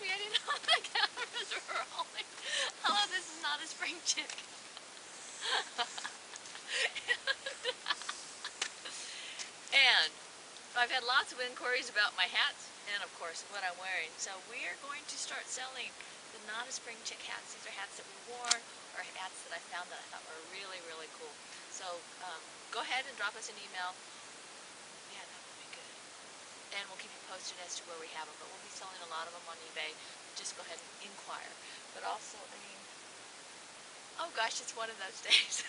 me, I didn't know the cameras were rolling. Hello, this is not a spring chick. And I've had lots of inquiries about my hats and, of course, what I'm wearing. So we are going to start selling the Not a Spring Chick hats. These are hats that we wore, or hats that I found that I thought were really, really cool. So go ahead and drop us an email. Yeah, that would be good. And we'll keep you posted as to where we have them. But we'll be selling a lot of them on eBay. Just go ahead and inquire. But also, I mean, oh gosh, it's one of those days.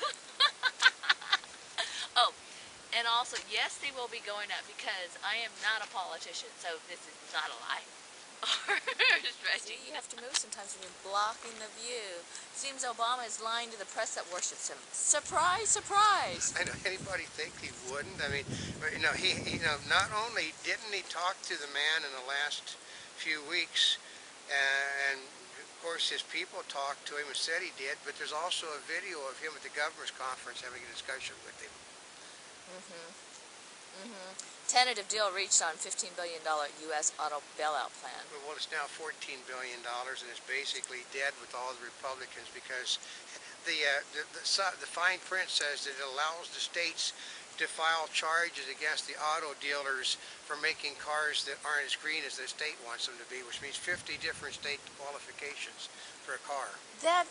Oh, and also, yes, they will be going up because I am not a politician, so this is not a lie. See, you have to move sometimes when you're blocking the view. Seems Obama is lying to the press that worships him. Surprise, surprise! I know anybody think he wouldn't. I mean, he not only didn't he talk to the man in the last few weeks, and of course his people talked to him and said he did, but there's also a video of him at the governor's conference having a discussion with him. Tentative deal reached on $15 billion U.S. auto bailout plan. Well, it's now $14 billion, and it's basically dead with all the Republicans because the fine print says that it allows the states to file charges against the auto dealers for making cars that aren't as green as the state wants them to be, which means 50 different state qualifications for a car. That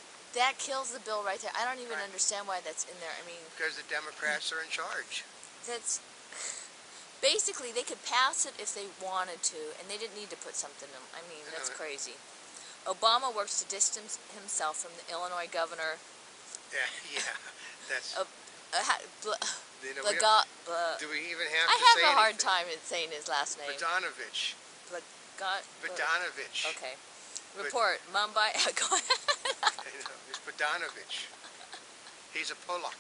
kills the bill right there. I don't even understand why that's in there. I mean, because the Democrats are in charge. That's basically, they could pass it if they wanted to, and they didn't need to put something in. I mean, that's crazy. Obama works to distance himself from the Illinois governor. Yeah, that's. Do we even have to say I have a hard anything? time in saying his last name. Bogdanovich. Bogdanovich. Okay. Report, Mumbai. Go ahead. I know, it's Bogdanovich. He's a Polak.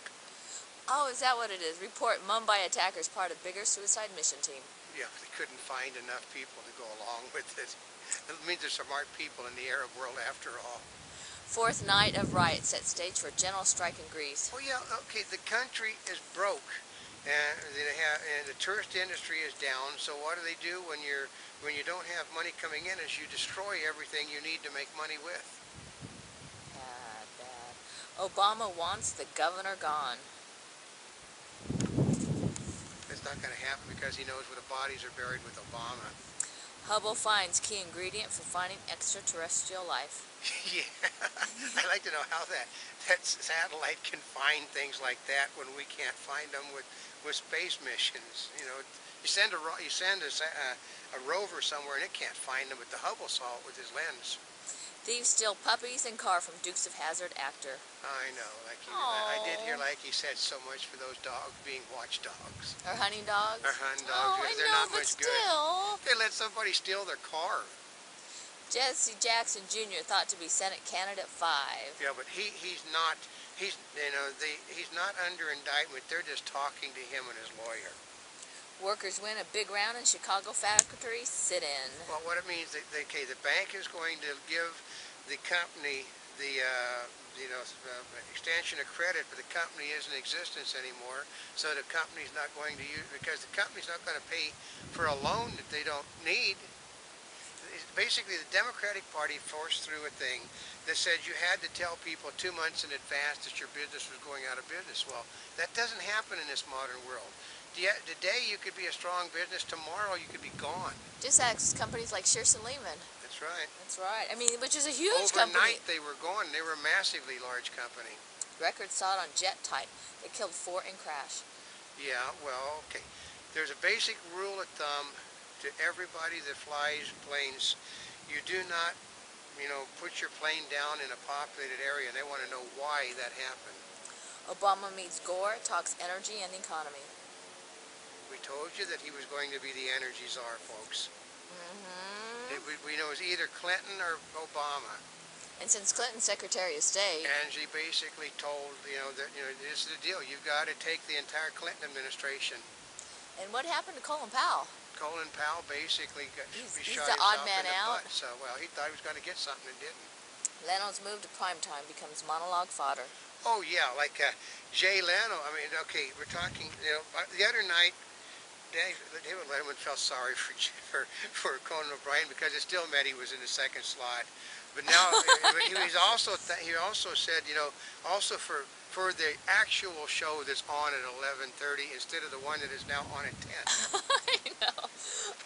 Oh, is that what it is? Report, Mumbai attackers part of bigger suicide mission team. Yeah, they couldn't find enough people to go along with it. It means there's smart people in the Arab world after all. Fourth night of riots set stage for general strike in Greece. Oh yeah, okay, the country is broke. And the tourist industry is down, so what do they do when you don't have money coming in is you destroy everything you need to make money with. Bad. Obama wants the governor gone. It's not going to happen because he knows where the bodies are buried with Obama. Hubble finds key ingredient for finding extraterrestrial life. Yeah, I'd like to know how that satellite can find things like that when we can't find them with space missions. You know, you send a rover somewhere and it can't find them, but the Hubble saw it with his lens. Thieves steal puppies and car from Dukes of Hazzard actor. I know, I did hear like he said so much for those dogs being watchdogs. Or hunting dogs? Or hunting dogs, because they're not much good. Still. They let somebody steal their car. Jesse Jackson Jr. thought to be Senate candidate 5. Yeah, but he's not under indictment. They're just talking to him and his lawyer. Workers win a big round in Chicago factory sit-in. Well, what it means, the bank is going to give the company the extension of credit, but the company isn't in existence anymore, so the company's not going to use, because the company's not going to pay for a loan that they don't need. Basically, the Democratic Party forced through a thing that said you had to tell people 2 months in advance that your business was going out of business. Well, that doesn't happen in this modern world. Today you could be a strong business, tomorrow you could be gone. Just ask companies like Shearson Lehman. That's right. That's right. I mean, which is a huge company. Overnight they were gone. They were a massively large company. Records sought on jet type. They killed 4 in crash. Yeah, well, okay. There's a basic rule of thumb to everybody that flies planes. You do not, put your plane down in a populated area, and they want to know why that happened. Obama meets Gore, talks energy and economy. We told you that he was going to be the energy czar, folks. We know it was either Clinton or Obama. And since Clinton's Secretary of State, and she basically told, that this is the deal. You've got to take the entire Clinton administration. And what happened to Colin Powell? Colin Powell basically He's shot the himself odd man in the out. butt. So, well, he thought he was going to get something and didn't. Leno's move to primetime becomes monologue fodder. Oh yeah, like Jay Leno. I mean, okay, we're talking. The other night, David Letterman felt sorry for Conan O'Brien because it still meant he was in the second slot. But now he also said, also for the actual show that's on at 11:30 instead of the one that is now on at 10. I know.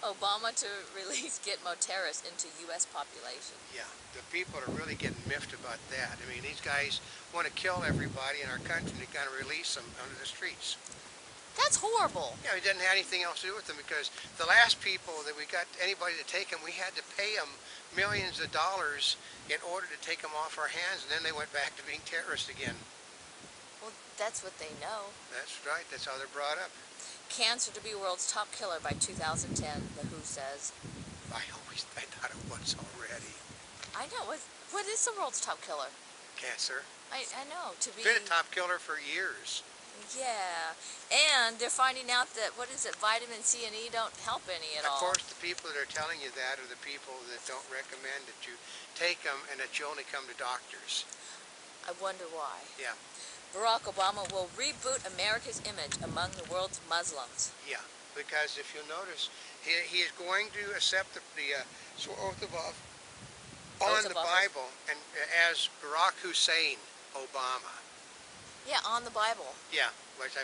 Obama to release Gitmo terrorists into U.S. population. Yeah, the people are really getting miffed about that. I mean, these guys want to kill everybody in our country and they kind of release them onto the streets. That's horrible. Yeah, we didn't have anything else to do with them because the last people that we got anybody to take them, we had to pay them millions of dollars in order to take them off our hands, and then they went back to being terrorists again. Well, that's what they know. That's right. That's how they're brought up. Cancer to be world's top killer by 2010, the WHO says. I thought it was already. I know. What is the world's top killer? Cancer. I know. To be... It's been a top killer for years. Yeah, and they're finding out that, what is it, vitamin C and E don't help any at all. Of course, the people that are telling you that are the people that don't recommend that you take them and that you only come to doctors. I wonder why. Yeah. Barack Obama will reboot America's image among the world's Muslims. Yeah, because if you'll notice, he is going to accept the oath of office on the Bible and as Barack Hussein Obama. Yeah, on the Bible. Yeah, which I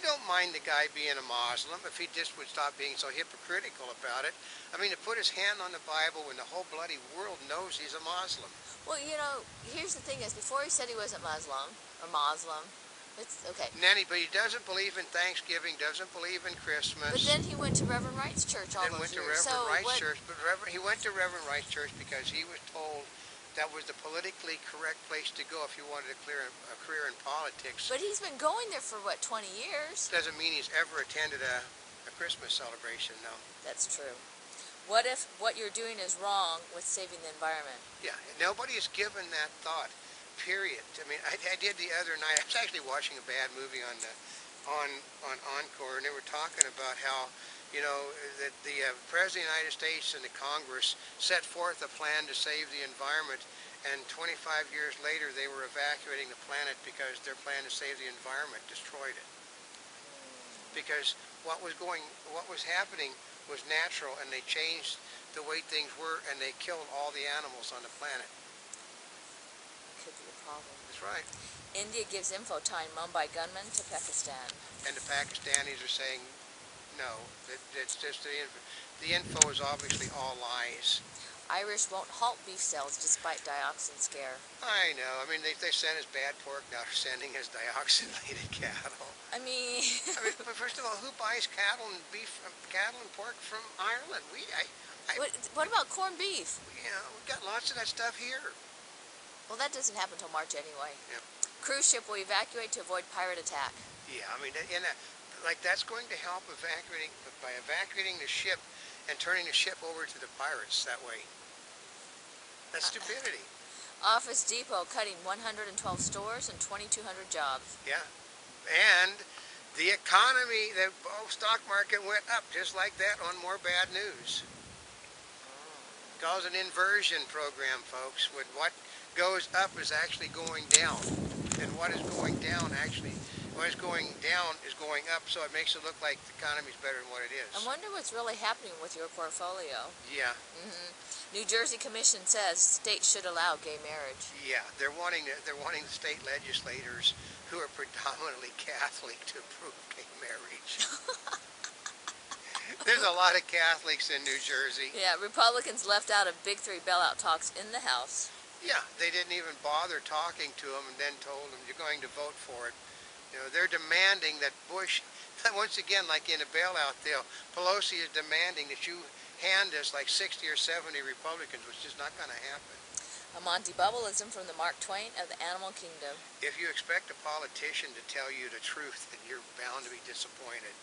don't mind the guy being a Muslim if he just would stop being so hypocritical about it. I mean, to put his hand on the Bible when the whole bloody world knows he's a Muslim. Well, here's the thing is, before he said he wasn't Muslim, it's okay. But he doesn't believe in Thanksgiving, doesn't believe in Christmas. But then he went to Reverend Wright's church all those years. He went to Reverend Wright's church because he was told that was the politically correct place to go if you wanted a career in politics. But he's been going there for, what, 20 years? Doesn't mean he's ever attended a Christmas celebration, no. That's true. What if what you're doing is wrong with saving the environment? Yeah, nobody has given that thought, period. I mean, I did the other night, I was actually watching a bad movie on Encore, and they were talking about how that the President of the United States and the Congress set forth a plan to save the environment, and 25 years later they were evacuating the planet because their plan to save the environment destroyed it. Because what was happening was natural, and they changed the way things were, and they killed all the animals on the planet. Could be a problem. That's right. India gives info tying Mumbai gunman to Pakistan. And the Pakistanis are saying, no, it's just the info is obviously all lies. Irish won't halt beef sales despite dioxin scare. I know. I mean, they sent us bad pork, now they're sending us dioxinated cattle. I mean, but first of all, who buys cattle and pork from Ireland? what about corned beef? We've got lots of that stuff here. Well, that doesn't happen until March anyway. Yep. Cruise Ship will evacuate to avoid pirate attack. Yeah, I mean, that's going to help by evacuating the ship and turning the ship over to the pirates that way. That's stupidity. Office Depot cutting 112 stores and 2,200 jobs. Yeah, and the economy, the stock market went up just like that on more bad news. It's called an inversion program, folks. What goes up is actually going down, and what is going down is going up, so it makes it look like the economy's better than what it is. I wonder what's really happening with your portfolio. Yeah. New Jersey Commission says states should allow gay marriage. Yeah, they're wanting the state legislators who are predominantly Catholic to approve gay marriage. There's a lot of Catholics in New Jersey. Yeah, Republicans left out of Big Three bailout talks in the House. Yeah, they didn't even bother talking to them and then told them you're going to vote for it. They're demanding that Bush, once again, like in a bailout deal, Pelosi is demanding that you hand us like 60 or 70 Republicans, which is not going to happen. A Monty Bubbleism from the Mark Twain of the Animal Kingdom. If you expect a politician to tell you the truth, then you're bound to be disappointed.